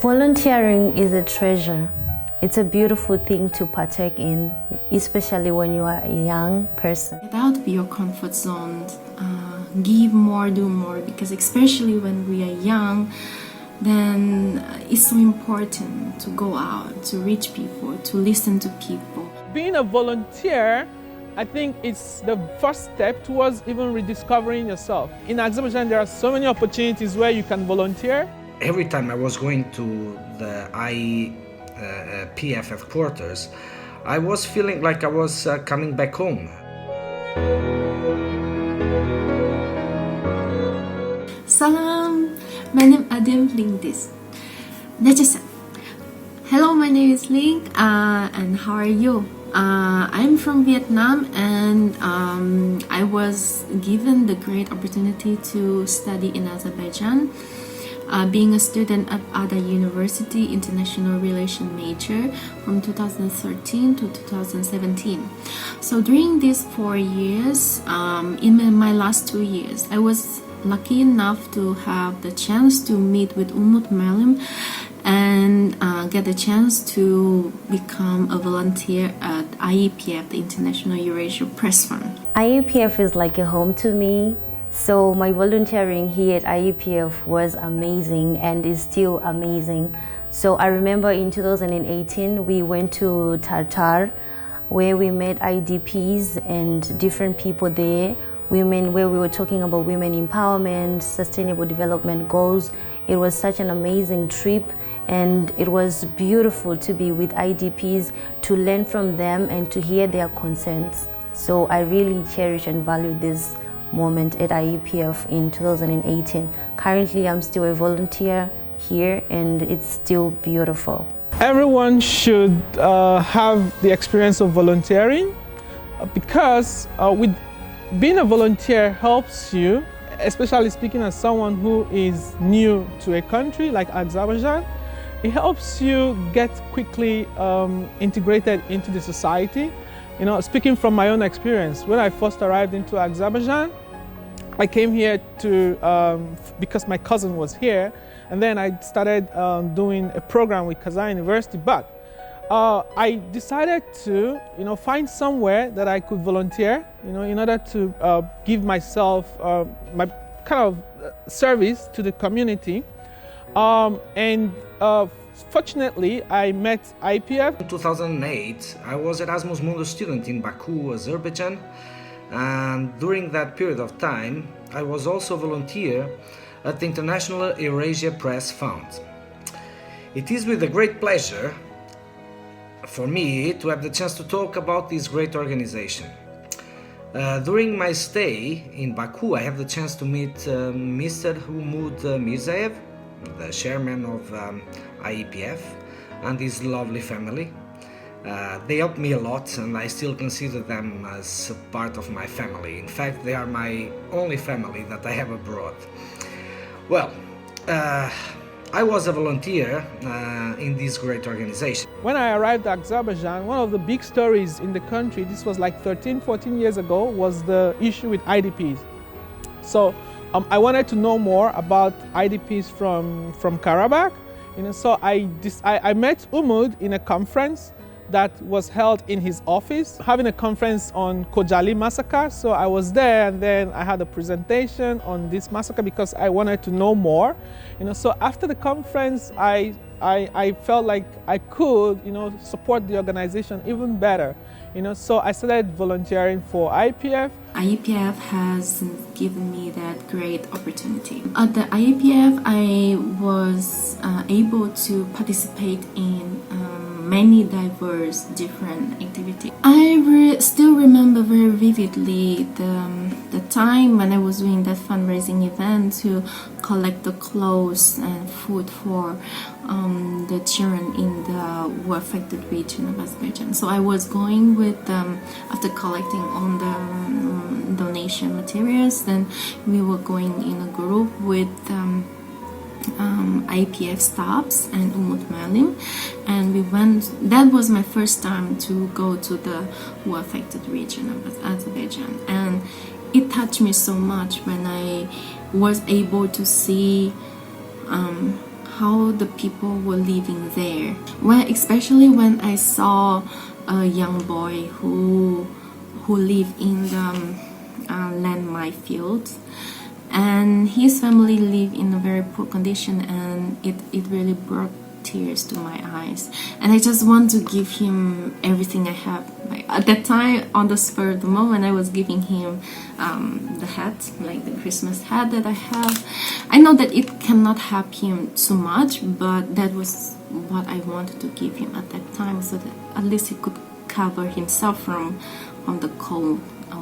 Volunteering is a treasure. It's a beautiful thing to partake in, especially when you are a young person. Get out of your comfort zone, give more, do more, because especially when we are young, then it's so important to go out, to reach people, to listen to people. Being a volunteer, I think it's the first step towards even rediscovering yourself. In Azerbaijan, there are so many opportunities where you can volunteer. Every time I was going to the IEPF headquarters, I was feeling like I was coming back home. Salam, benim adım Lingdis. Necese? Hello, my name is Ling, and how are you? I'm from Vietnam, and I was given the great opportunity to study in Azerbaijan. Being a student at a university, International Eurasia major from 2013 to 2017. So during these 4 years, in my last 2 years, I was lucky enough to have the chance to meet with Umut Malim and get the chance to become a volunteer at IEPF, the International Eurasia Press Fund. IEPF is like a home to me. So my volunteering here at IEPF was amazing and is still amazing. So I remember in 2018 we went to Tartar where we met IDPs and different people there, women, where we were talking about women empowerment, sustainable development goals. It was such an amazing trip and it was beautiful to be with IDPs, to learn from them and to hear their concerns. So I really cherish and value this moment at IEPF in 2018. Currently, I'm still a volunteer here and it's still beautiful. Everyone should have the experience of volunteering because with being a volunteer helps you, especially speaking as someone who is new to a country like Azerbaijan, it helps you get quickly integrated into the society. You know, speaking from my own experience, when I first arrived into Azerbaijan, I came here because my cousin was here, and then I started doing a program with Kazan University. But I decided to, find somewhere that I could volunteer, in order to give myself my kind of service to the community. Fortunately, I met IPF. In 2008, I was an Erasmus Mundus student in Baku, Azerbaijan, and during that period of time, I was also a volunteer at the International Eurasia Press Fund. It is with a great pleasure for me to have the chance to talk about this great organization. During my stay in Baku, I have the chance to meet Mr. Umut Mirzaev, the chairman of IEPF, and his lovely family. They helped me a lot and I still consider them as a part of my family. In fact, they are my only family that I have abroad. Well, I was a volunteer in this great organization. When I arrived at Azerbaijan, one of the big stories in the country, this was like 13, 14 years ago, was the issue with IDPs. So I wanted to know more about IDPs from Karabakh. So I met Umut in a conference that was held in his office, having a conference on Kojali massacre. So I was there and then I had a presentation on this massacre because I wanted to know more. So after the conference, I felt like I could, support the organization even better. So I started volunteering for IEPF. IEPF has given me that great opportunity. At the IEPF, I was able to participate in many diverse different activities. I still remember very vividly the time when I was doing that fundraising event to collect the clothes and food for the children in the war-affected region of Azerbaijan. So I was going with after collecting all the donation materials, then we were going in a group with IPF staffs and Umut Malim, and we went. That was my first time to go to the war-affected region of Azerbaijan, and it touched me so much when I was able to see how the people were living there. Especially when I saw a young boy who lived in the landmine fields, and his family lived in a very poor condition, and it really brought tears to my eyes. And I just want to give him everything I have. At that time, on the spur of the moment, I was giving him the hat, like the Christmas hat that I have. I know that it cannot help him too much, but that was what I wanted to give him at that time, so that at least he could cover himself from the cold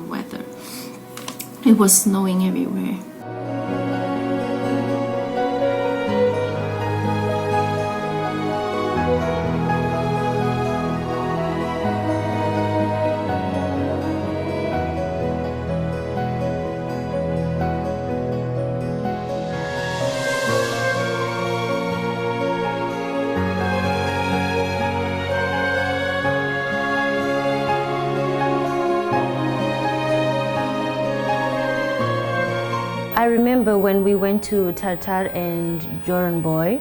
weather. It was snowing everywhere. I remember when we went to Tartar and Joranboy,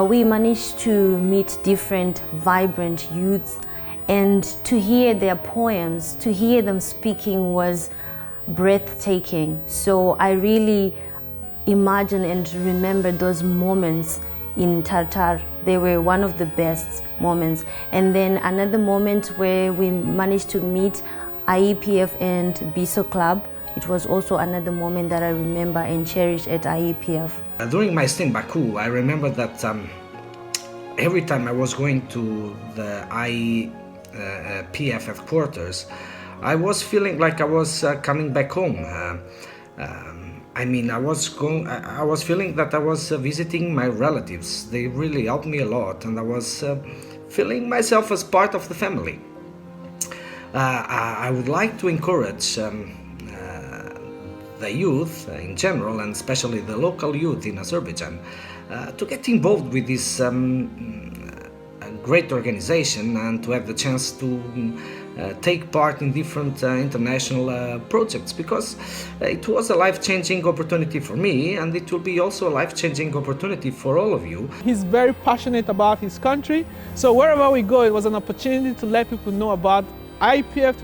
we managed to meet different vibrant youths, and to hear their poems, to hear them speaking was breathtaking. So I really imagine and remember those moments in Tartar. They were one of the best moments. And then another moment where we managed to meet IEPF and BISO Club. It was also another moment that I remember and cherish at IEPF. During my stay in Baku, I remember that every time I was going to the IEPF headquarters, I was feeling like I was coming back home. I was feeling that I was visiting my relatives. They really helped me a lot, and I was feeling myself as part of the family. I would like to encourage the youth in general, and especially the local youth in Azerbaijan, to get involved with this great organization and to have the chance to take part in different international projects, because it was a life-changing opportunity for me, and it will be also a life-changing opportunity for all of you. He's very passionate about his country, so wherever we go, it was an opportunity to let people know about IPF,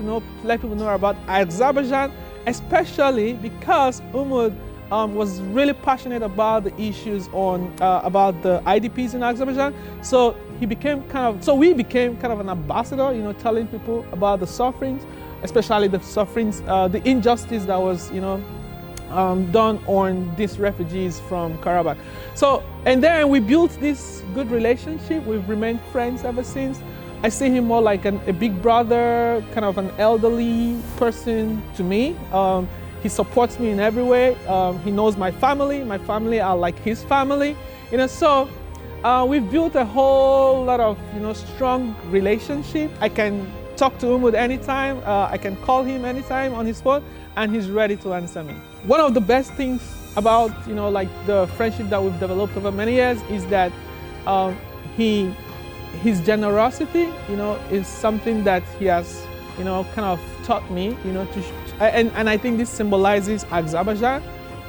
let people know about Azerbaijan, especially because Umut was really passionate about the issues about the IDPs in Azerbaijan. So we became kind of an ambassador, telling people about the sufferings, especially the sufferings, the injustice that was, done on these refugees from Karabakh. So, and then we built this good relationship. We've remained friends ever since. I see him more like a big brother, kind of an elderly person to me. He supports me in every way. He knows my family are like his family. So we've built a whole lot of strong relationship. I can talk to Umut anytime, I can call him anytime on his phone, and he's ready to answer me. One of the best things about like the friendship that we've developed over many years is that his generosity, is something that he has, kind of taught me, and I think this symbolizes Azerbaijan,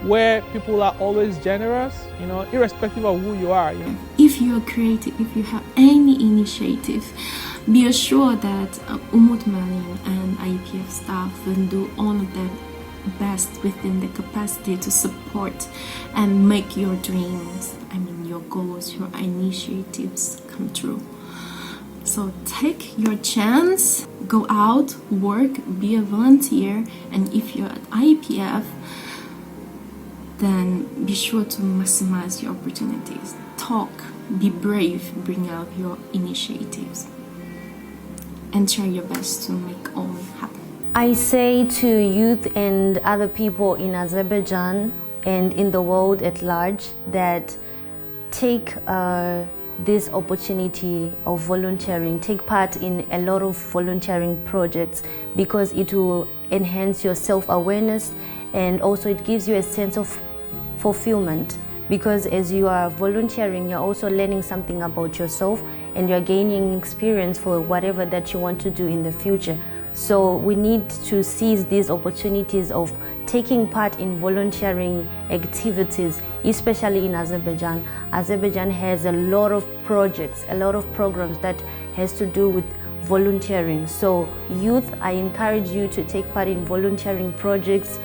where people are always generous, irrespective of who you are. If you are creative, if you have any initiative, be assured that Umut Malim and IEPF staff will do all of their best within their capacity to support and make your dreams, your goals, your initiatives come true. So take your chance, go out, work, be a volunteer, and if you're at IEPF, then be sure to maximize your opportunities. Talk, be brave, bring out your initiatives, and try your best to make all happen. I say to youth and other people in Azerbaijan and in the world at large that take this opportunity of volunteering, take part in a lot of volunteering projects, because it will enhance your self-awareness, and also it gives you a sense of fulfillment, because as you are volunteering, you're also learning something about yourself, and you're gaining experience for whatever that you want to do in the future. So we need to seize these opportunities of taking part in volunteering activities, especially in Azerbaijan. Azerbaijan has a lot of projects, a lot of programs that has to do with volunteering. So youth, I encourage you to take part in volunteering projects.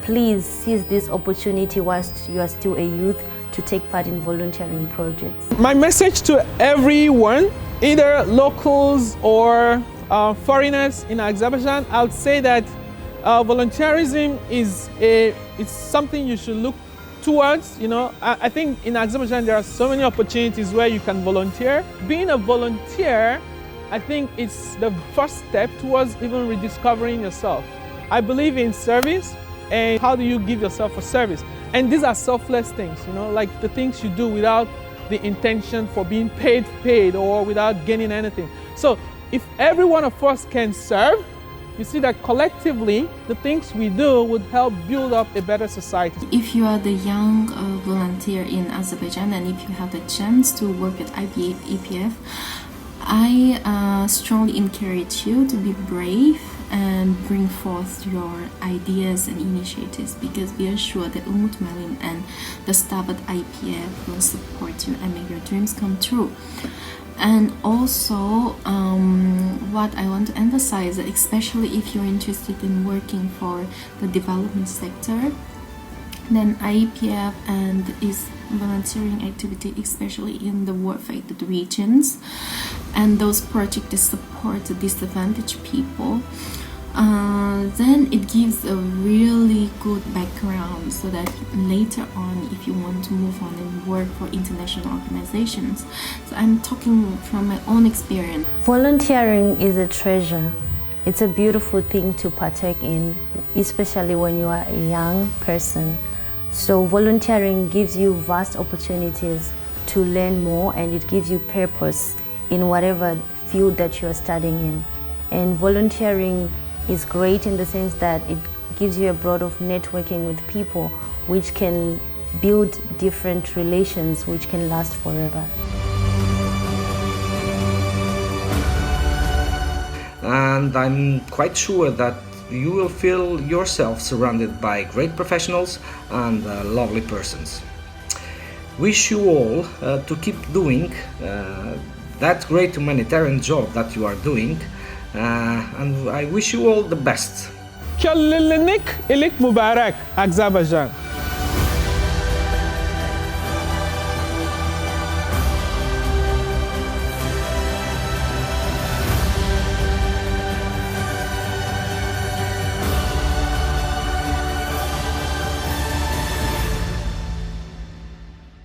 Please seize this opportunity whilst you are still a youth to take part in volunteering projects. My message to everyone, either locals or foreigners in Azerbaijan, I would say that volunteerism it's something you should look towards. I think in Azerbaijan there are so many opportunities where you can volunteer. Being a volunteer, I think it's the first step towards even rediscovering yourself. I believe in service, and how do you give yourself a service? And these are selfless things, like the things you do without the intention for being paid or without gaining anything. So if every one of us can serve, you see that collectively the things we do would help build up a better society. If you are the young volunteer in Azerbaijan and if you have the chance to work at EPF, I strongly encourage you to be brave and bring forth your ideas and initiatives, because we are sure that Umut Melin and the staff at IPF will support you and make your dreams come true. And also, what I want to emphasize, that especially if you're interested in working for the development sector, then IEPF and its volunteering activity, especially in the war-affected regions, and those projects that support the disadvantaged people, then it gives a really good background so that later on, if you want to move on and work for international organizations. So I'm talking from my own experience. Volunteering is a treasure. It's a beautiful thing to partake in, especially when you are a young person. So volunteering gives you vast opportunities to learn more, and it gives you purpose in whatever field that you're studying in. And volunteering is great in the sense that it gives you a broad of networking with people, which can build different relations which can last forever. And I'm quite sure that you will feel yourself surrounded by great professionals and lovely persons. Wish you all to keep doing that great humanitarian job that you are doing, and I wish you all the best. Kellilik ilik Mubarak, Azerbaijan.